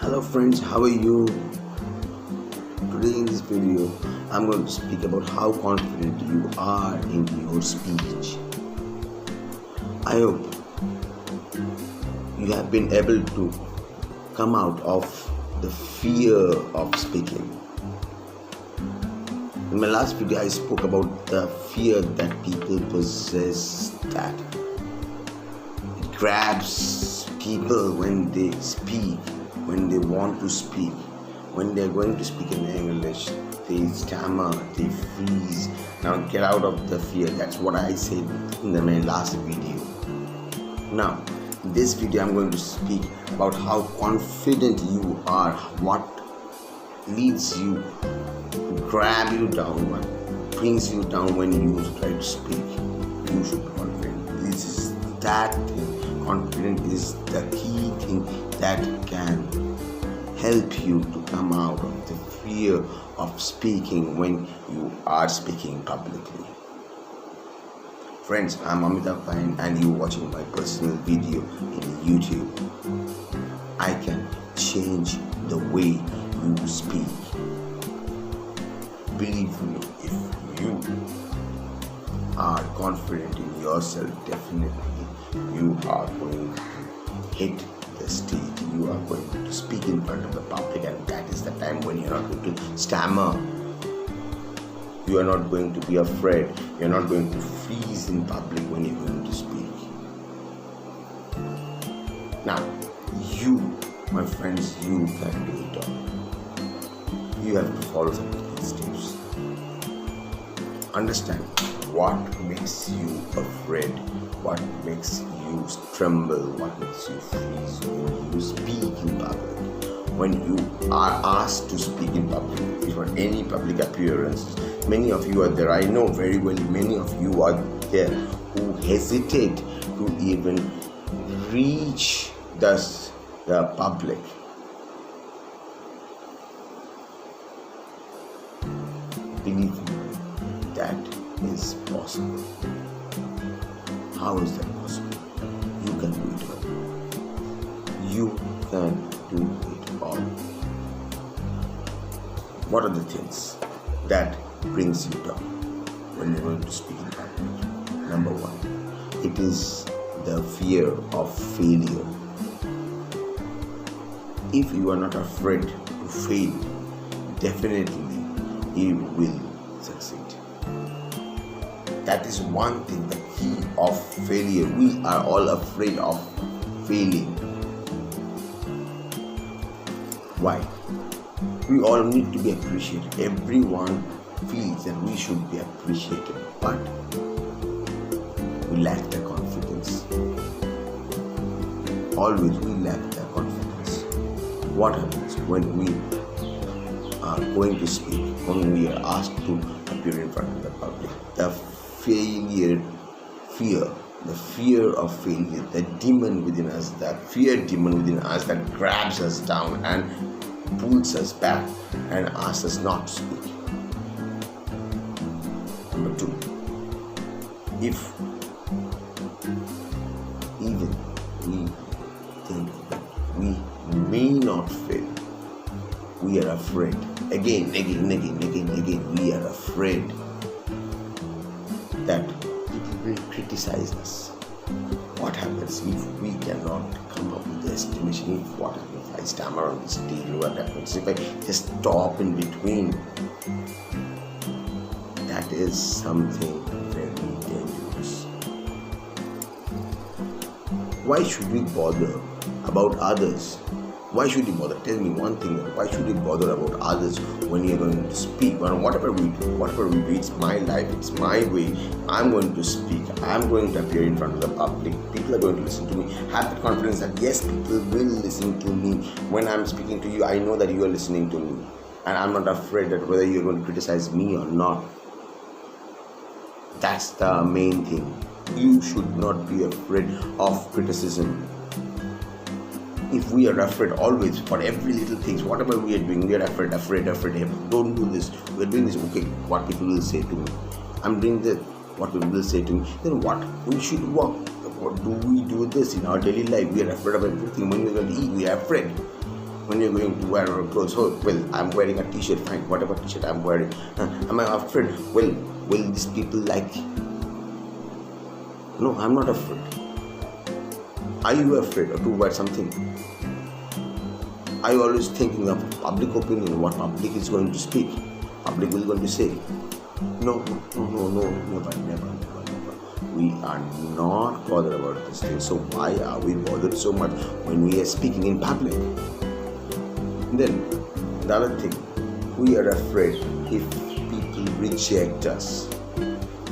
Hello friends, how are you? Today in this video, I'm going to speak about how confident you are in your speech. I hope you have been able to come out of the fear of speaking. In my last video, I spoke about the fear that people possess, that it grabs people when they speak, when they want to speak, when they're going to speak in English, they stammer, they freeze. Now get out of the fear. That's what I said in my last video. Now, in this video, I'm going to speak about how confident you are, what leads you, grab you down, what brings you down when you try to speak. You should be confident. This is that thing. Confidence is the key thing that can help you to come out of the fear of speaking when you are speaking publicly. Friends, I'm amitava.pyne and you're watching my personal video in YouTube. I can change the way you speak. Believe me, if you are confident in yourself, definitely you are going to hit the stage. You are going to speak in front of the public, and that is the time when you're not going to stammer. You are not going to be afraid. You're not going to freeze in public when you're going to speak. Now, you, my friends, you can do it all. You have to follow some of these steps. Understand what makes you afraid, what makes you tremble, what makes you freeze when you speak in public. When you are asked to speak in public, for any public appearances, many of you are there. I know very well many of you are there who hesitate to even reach the public. Believe me, that is possible. How is that possible? You can do it all. You can do it all. What are the things that brings you down when you're going to speak in public? Number one, it is the fear of failure. If you are not afraid to fail, definitely you will succeed. That is one thing, the key of failure. We are all afraid of failing. Why? We all need to be appreciated. Everyone feels that we should be appreciated, but we lack the confidence. Always we lack the confidence. What happens when we are going to speak, when we are asked to appear in front of the public? The fear of failure, the demon within us, that fear demon within us that grabs us down and pulls us back and asks us not to speak. Number two, if even we think that we may not fail, we are afraid. Again, we are afraid that people will criticize us. What happens if we cannot come up with the estimation? What happens if I stammer on the stage? What happens if I just stop in between? That is something very dangerous. Why should we bother about others? Why should you bother? Tell me one thing. Why should you bother about others when you're going to speak? Well, whatever we do, it's my life, it's my way. I'm going to speak. I'm going to appear in front of the public. People are going to listen to me. Have the confidence that yes, people will listen to me. When I'm speaking to you, I know that you are listening to me. And I'm not afraid that whether you're going to criticize me or not. That's the main thing. You should not be afraid of criticism. If we are afraid always for every little things, whatever we are doing, we are afraid. Don't do this. We are doing this. Okay, what people will say to me. I'm doing this. What people will say to me. Then what? We should work. What do we do this in our daily life? We are afraid of everything. When we're going to eat, we are afraid. when you're going to wear clothes. Oh, well, I'm wearing a t-shirt, fine, whatever t-shirt I'm wearing. Am I afraid? Well, will these people like? No, I'm not afraid. Are you afraid to wear something? Are you always thinking of public opinion, what public is going to speak, public is going to say? No, never. We are not bothered about this thing. So why are we bothered so much when we are speaking in public? Then the other thing, we are afraid if people reject us.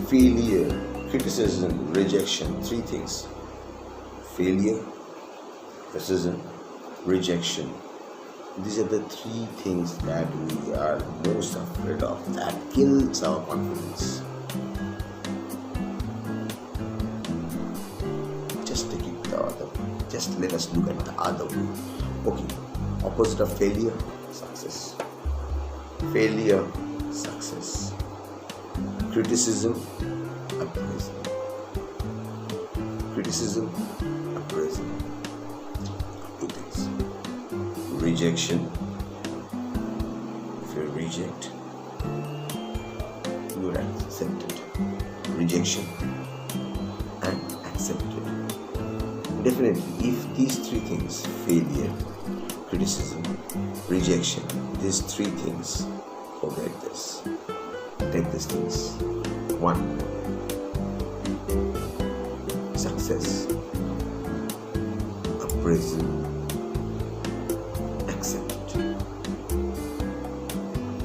Failure, criticism, rejection, three things. Failure, criticism, rejection. These are the three things that we are most afraid of. That kills our confidence. Just take it the other way. Just let us look at the other way. Okay, opposite of failure, success. Failure, success. Criticism, appraisal. Criticism, appraisal. Two things. Rejection. If you reject, you are accepted. Rejection and accepted. Definitely, if these three things, failure, criticism, rejection, these three things, forget this. Take these things. 1. Success, appraisal, accept.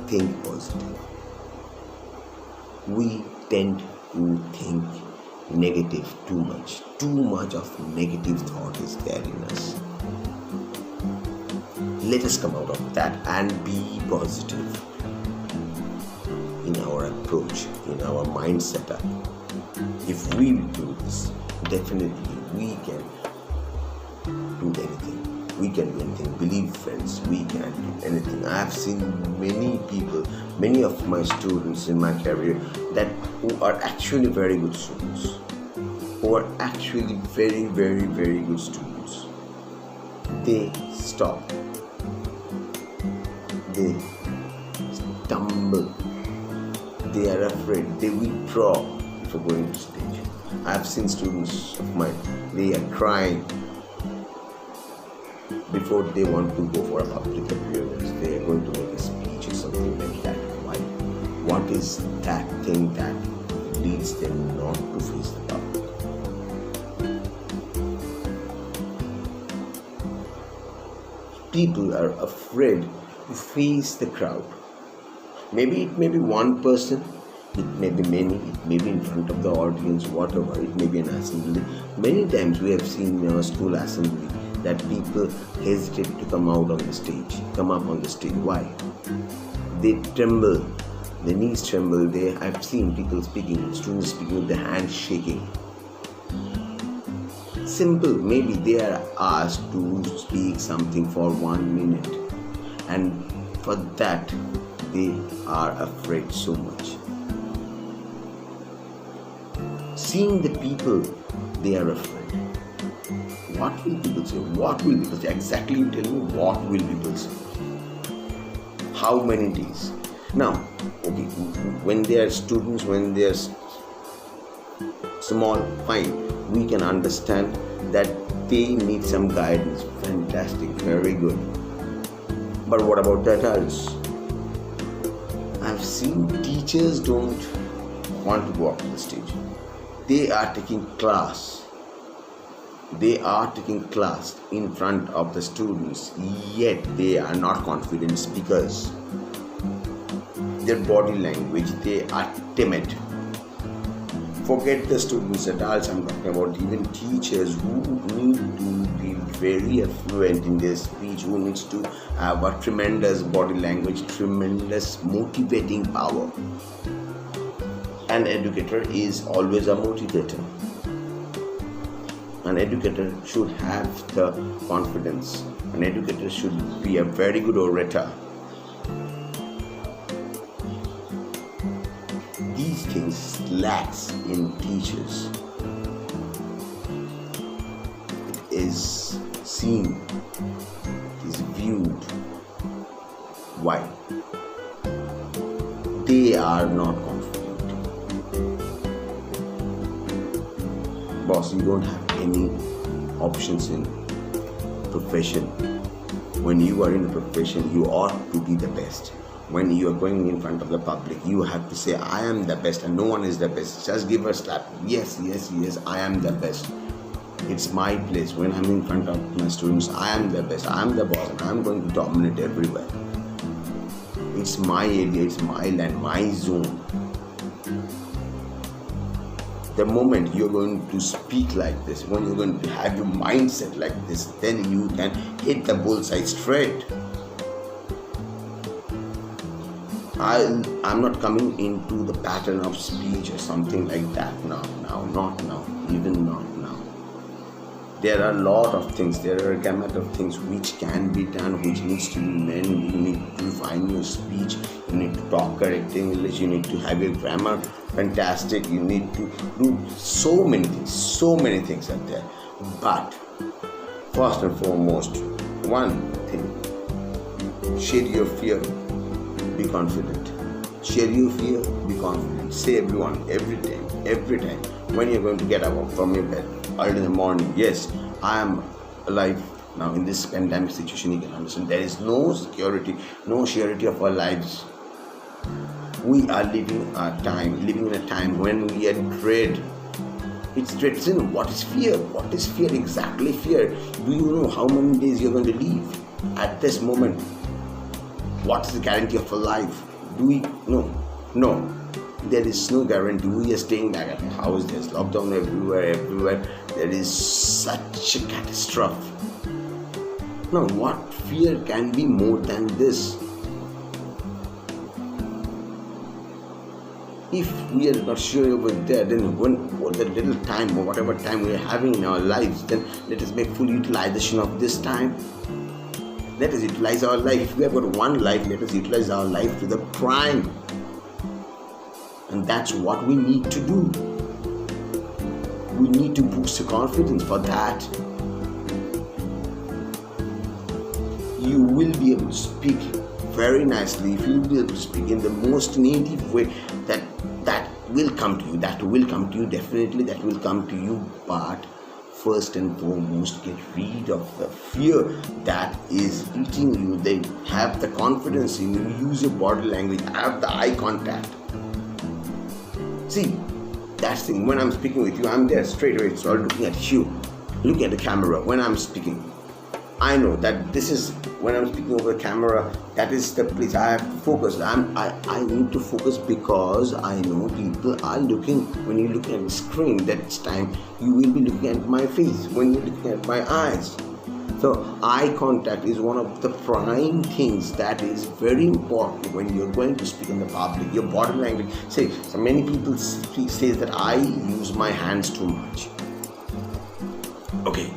Think positive. We tend to think negative too much. Too much of negative thought is there in us. Let us come out of that and be positive in our approach, in our mind setup. If we do this, definitely we can do anything. We can do anything. Believe, friends, we can do anything. I have seen many people, many of my students in my career who are actually very good students. Who are actually very, very, very good students. They stop. They stumble. They are afraid. They withdraw before going to stage. I have seen students of mine, they are crying before they want to go for a public appearance. They are going to make a speech or something like that. Why? What is that thing that leads them not to face the public? People are afraid to face the crowd. Maybe it may be one person, it may be many, it may be in front of the audience, whatever, it may be an assembly. Many times we have seen in our school assembly that people hesitate to come up on the stage. Why? They tremble, their knees tremble. I've seen people speaking, students speaking with their hands shaking. Simple, maybe they are asked to speak something for 1 minute, and for that they are afraid so much. Seeing the people, they are afraid. What will people say? What will people say? Exactly, you tell me, what will people say? How many days? Now, okay, when they are students, when they are small, fine, we can understand that they need some guidance. Fantastic, very good. But what about the adults? I've seen teachers don't want to go up to the stage. They are taking class. They are taking class in front of the students, yet they are not confident speakers. Their body language, they are timid. Forget the students, adults, I'm talking about even teachers who need to be very fluent in their speech, who needs to have a tremendous body language, tremendous motivating power. An educator is always a motivator. An educator should have the confidence. An educator should be a very good orator. These things lacks in teachers. It is seen, it is viewed subdued. Why? They are not confident. Boss, you don't have any options in profession. When you are in a profession, you ought to be the best. When you are going in front of the public, you have to say, I am the best and no one is the best. Just give a slap. Yes, I am the best. It's my place. When I'm in front of my students, I am the best. I am the boss and I'm going to dominate everywhere. It's my area, it's my land, my zone. The moment you're going to speak like this, when you're going to have your mindset like this, then you can hit the bullseye straight. I'm not coming into the pattern of speech or something like that now, not now, even not now. There are a lot of things, there are a gamut of things which can be done, which needs to be done. You need to refine your speech, you need to talk correct English, you need to have your grammar fantastic, you need to do so many things are there. But first and foremost, one thing, share your fear, be confident. Share your fear, be confident. Say everyone, every time, when you're going to get up from your bed early in the morning, yes, I am alive. Now in this pandemic situation, you can understand there is no security, no surety of our lives. We are living in a time when we are dread. It's dread. What is fear? What is fear? Exactly fear. Do you know how many days you're going to live at this moment? What is the guarantee of a life? Do we know? No. There is no guarantee. We are staying back at the house. There's lockdown everywhere. There is such a catastrophe. Now, what fear can be more than this? If we are not sure over there, then for the little time or whatever time we are having in our lives, then let us make full utilization of this time. Let us utilize our life. If we have got one life, let us utilize our life to the prime. And that's what we need to do. We need to boost the confidence. For that, you will be able to speak very nicely. If you will be able to speak in the most native way, that will come to you. That will come to you. Definitely that will come to you. But first and foremost, get rid of the fear that is eating you. Then have the confidence in you. Use your body language. Have the eye contact. See, that's the thing. When I'm speaking with you, I'm there straight away. So I'm looking at you, looking at the camera. When I'm speaking, I know that this is, when I'm speaking over the camera, that is the place I have to focus. I need to focus because I know people are looking. When you're looking at the screen, that's time you will be looking at my face. When you're looking at my eyes. So eye contact is one of the prime things that is very important when you're going to speak in the public. Your body language. So many people say that I use my hands too much. Okay,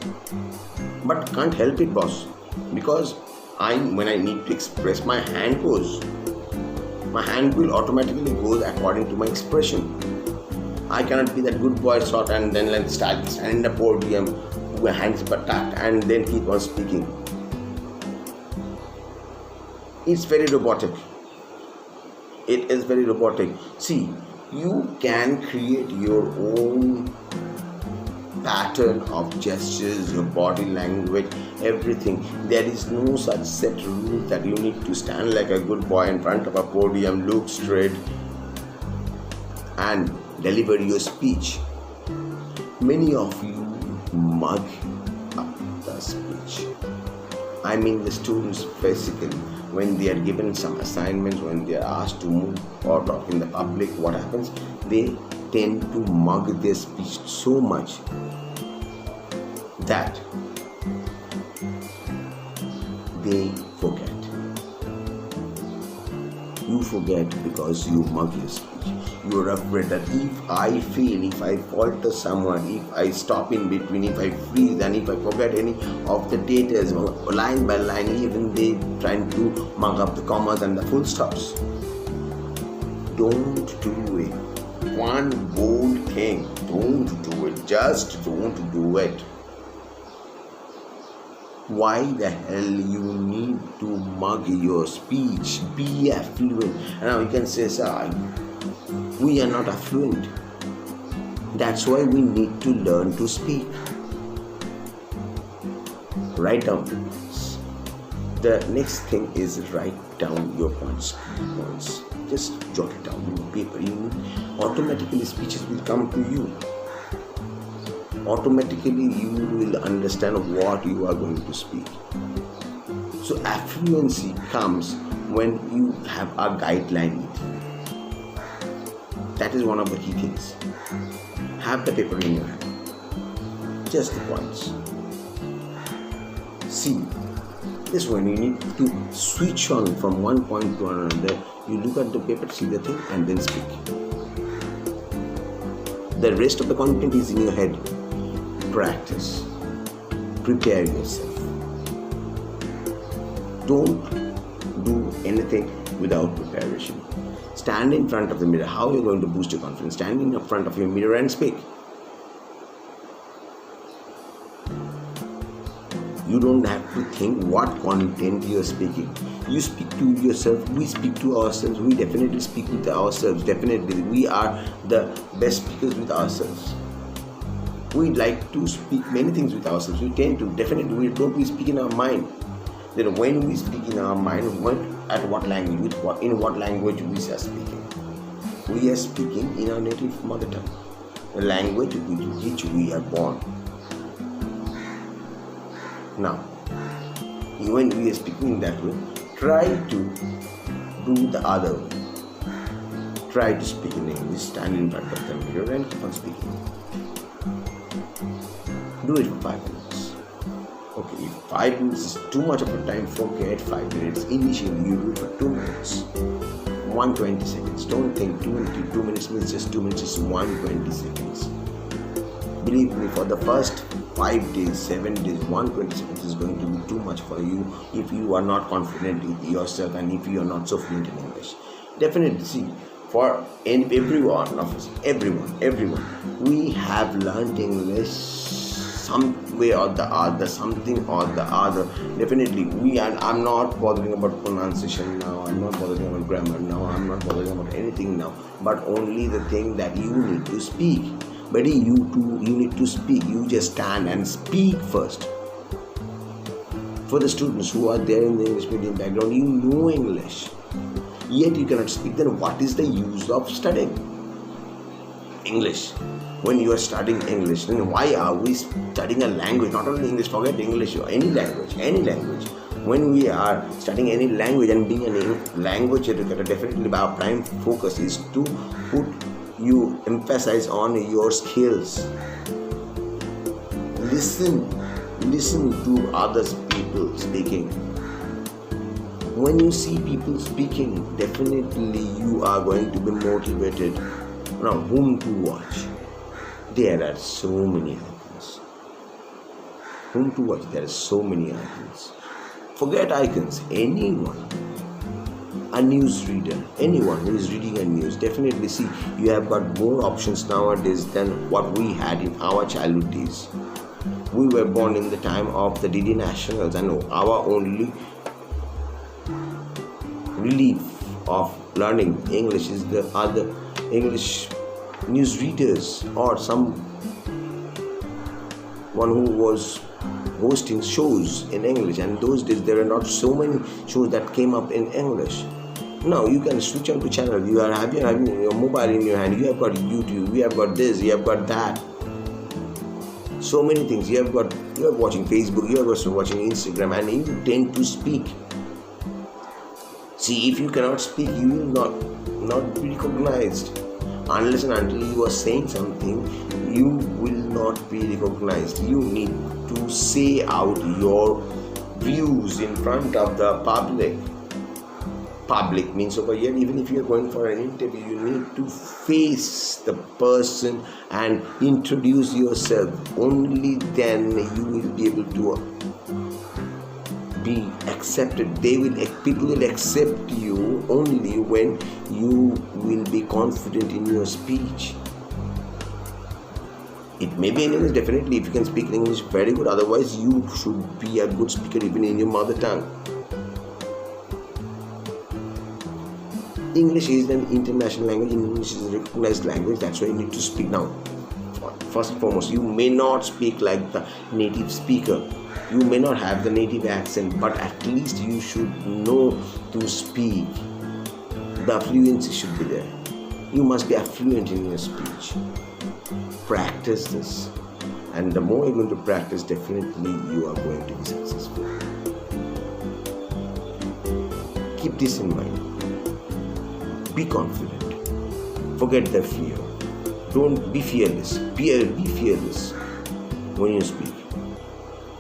but can't help it, boss, because when I need to express, my hand will automatically go according to my expression. I cannot be that good boy sort and then let's start standing in the podium, my hands tucked, and then keep on speaking. It's very robotic. It is very robotic. See, you can create your own pattern of gestures, your body language, everything. There is no such set rule that you need to stand like a good boy in front of a podium, look straight and deliver your speech. Many of you mug up the speech. I mean the students basically, when they are given some assignments, when they are asked to move or talk in the public, what happens? They tend to mug their speech so much that they forget. You forget because you mug your speech. You are afraid that if I fail, if I falter someone, if I stop in between, if I freeze, and if I forget any of the data line by line, even they trying to mug up the commas and the full stops. Don't do it. One bold thing, don't do it. Just don't do it. Why the hell you need to mug your speech? Be affluent. Now you can say, sir, we are not affluent. That's why we need to learn to speak. Write down this. The next thing is write down your points. Just jot it down on paper. Automatically speeches will come to you. Automatically you will understand what you are going to speak. So affluency comes when you have a guideline with you. That is one of the key things. Have the paper in your hand. Just the points. See, this one you need to switch on from one point to another. You look at the paper, see the thing, and then speak. The rest of the content is in your head. Practice. Prepare yourself. Don't do anything without preparation. Stand in front of the mirror. How are you going to boost your confidence? Stand in front of your mirror and speak. You don't have to think what content you are speaking. You speak to yourself. We speak to ourselves. We definitely speak with ourselves. Definitely. We are the best speakers with ourselves. We like to speak many things with ourselves. We tend to. Definitely. We speak in our mind. Then when we speak in our mind, in what language we are speaking? We are speaking in our native mother tongue. The language with which we are born. Now, when we are speaking that way, try to do the other way. Try to speak in English, stand in front of the mirror and keep on speaking. Do it for 5 minutes. Okay, if 5 minutes is too much of a time, forget 5 minutes. Initially, you do it for 2 minutes. 120 seconds. Don't think 2 minutes means just 2 minutes, it's 120 seconds. Believe me, for the first 5 days, 7 days, 120 seconds is going to be too much for you if you are not confident in yourself and if you are not so fluent in English. Definitely, see, for everyone of us, everyone, we have learned English some way or the other, something or the other. Definitely, I'm not bothering about pronunciation now, I'm not bothering about grammar now, I'm not bothering about anything now, but only the thing that you need to speak. Buddy, you need to speak. You just stand and speak first. For the students who are there in the English medium background, you know English, yet you cannot speak. Then what is the use of studying English? When you are studying English, then why are we studying a language? Not only English, forget English, or any language. When we are studying any language and being a language educator, definitely our prime focus is to you emphasize on your skills. Listen to others people speaking. When you see people speaking, definitely you are going to be motivated. Now, whom to watch? There are so many icons. Whom to watch? There are so many icons. Forget icons. Anyone. A newsreader, anyone who is reading a news, definitely see you have got more options nowadays than what we had in our childhood days. We were born in the time of the DD Nationals, and our only relief of learning English is the other English newsreaders or someone who was hosting shows in English. And those days there were not so many shows that came up in English. Now you can switch on to channel. You are having your mobile in your hand. You have got YouTube. You have got this. You have got that. So many things. You are watching Facebook. You are also watching Instagram, and you tend to speak. See, if you cannot speak, you will not be recognized. Unless and until you are saying something, you will not be recognized. You need to say out your views in front of the public. Public means over here, even if you are going for an interview, you need to face the person and introduce yourself. Only then you will be able to be accepted. People will accept you only when you will be confident in your speech. It Maybe in English, definitely, if you can speak in English, very good. Otherwise, you should be a good speaker even in your mother tongue. English is an international language. English is a recognized language. That's why you need to speak now. First and foremost, you may not speak like the native speaker. You may not have the native accent, but at least you should know to speak. The fluency should be there. You must be fluent in your speech. Practice this. And the more you're going to practice, definitely you are going to be successful. Keep this in mind. Be confident. Forget the fear. Don't be fearless. Be fearless when you speak.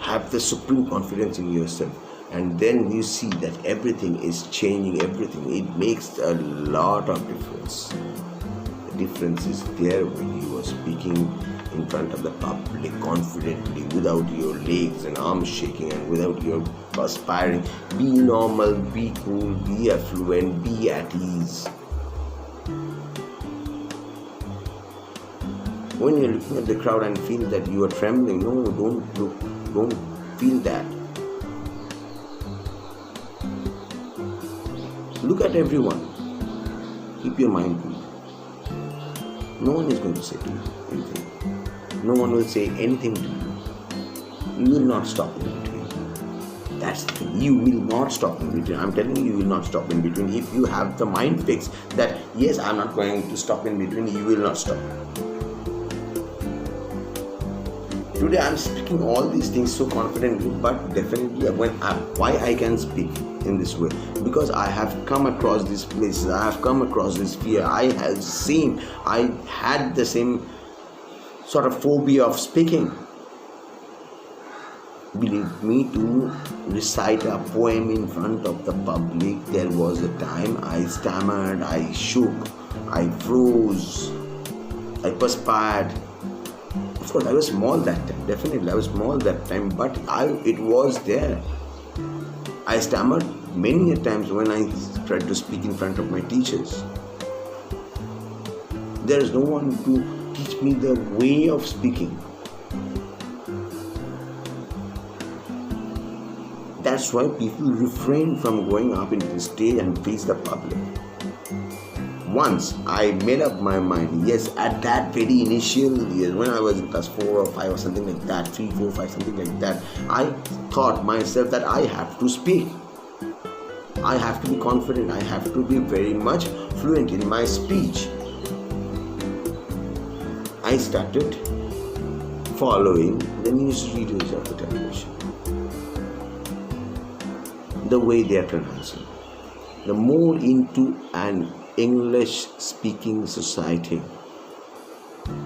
Have the supreme confidence in yourself. And then you see that everything is changing, everything. It makes a lot of difference. The difference is there when you are speaking in front of the public confidently, without your legs and arms shaking and without your perspiring. Be normal, be cool, be affluent, be at ease. When you're looking at the crowd and feel that you are trembling, no, don't feel that. Look at everyone. Keep your mind cool. No one is going to say to you anything. No one will say anything to you. You will not stop in between. That's the thing. You will not stop in between. I'm telling you, you will not stop in between. If you have the mind fixed that, yes, I'm not going to stop in between, you will not stop. Today I'm speaking all these things so confidently, but definitely why I can speak in this way, because I have come across these places, I have come across this fear, I had the same sort of phobia of speaking. Believe me, to recite a poem in front of the public, there was a time I stammered, I shook, I froze, I perspired. Of course, I was small that time, definitely, I was small that time, but it was there. I stammered many a times when I tried to speak in front of my teachers. There is no one to teach me the way of speaking. That's why people refrain from going up into the stage and face the public. Once I made up my mind, yes, at that very initial years, when I was in class 4 or 5 or something like that, 3, 4, 5, something like that, I thought myself that I have to speak. I have to be confident. I have to be very much fluent in my speech. I started following the newsreaders of the television. The way they are pronouncing. The more into an English speaking society,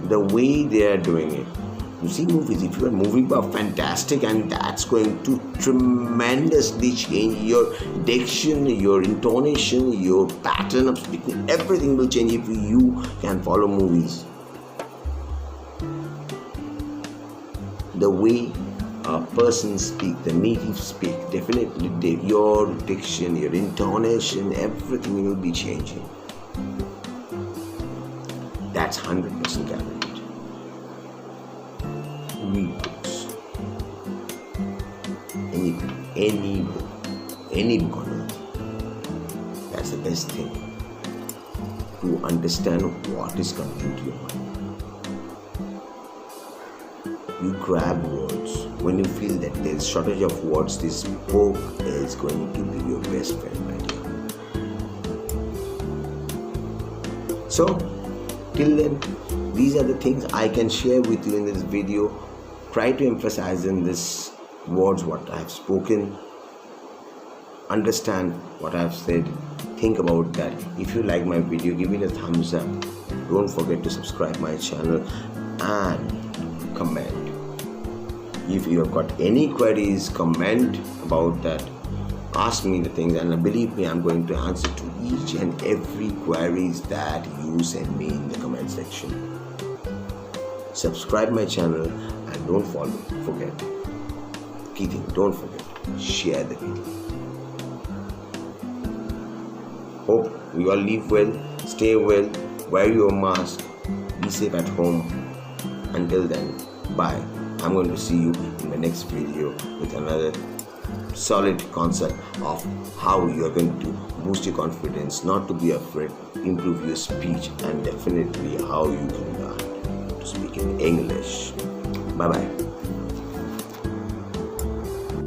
the way they are doing it. You see movies, if you are movie buff, fantastic, and that's going to tremendously change your diction, your intonation, your pattern of speaking. Everything will change if you can follow movies. The way a person speak, the native speak, definitely your diction, your intonation, everything will be changing. That's 100% guaranteed. Read books. Any book on earth. That's the best thing. To understand what is coming into your mind. You grab words. When you feel that there's shortage of words, this book is going to be your best friend, my dear. So, till then, these are the things I can share with you in this video. Try to emphasize in this words what I have spoken. Understand what I have said. Think about that. If you like my video, give it a thumbs up. Don't forget to subscribe my channel and comment. If you have got any queries, comment about that. Ask me the things, and believe me, I'm going to answer to each and every queries that you send me in the comment section. Subscribe my channel and don't forget. Key thing, don't forget, share the video. Hope you all live well, stay well, wear your mask, be safe at home, Until then, bye. I'm going to see you in the next video with another solid concept of how you're going to boost your confidence, not to be afraid, improve your speech, and definitely how you can learn to speak in English. Bye bye.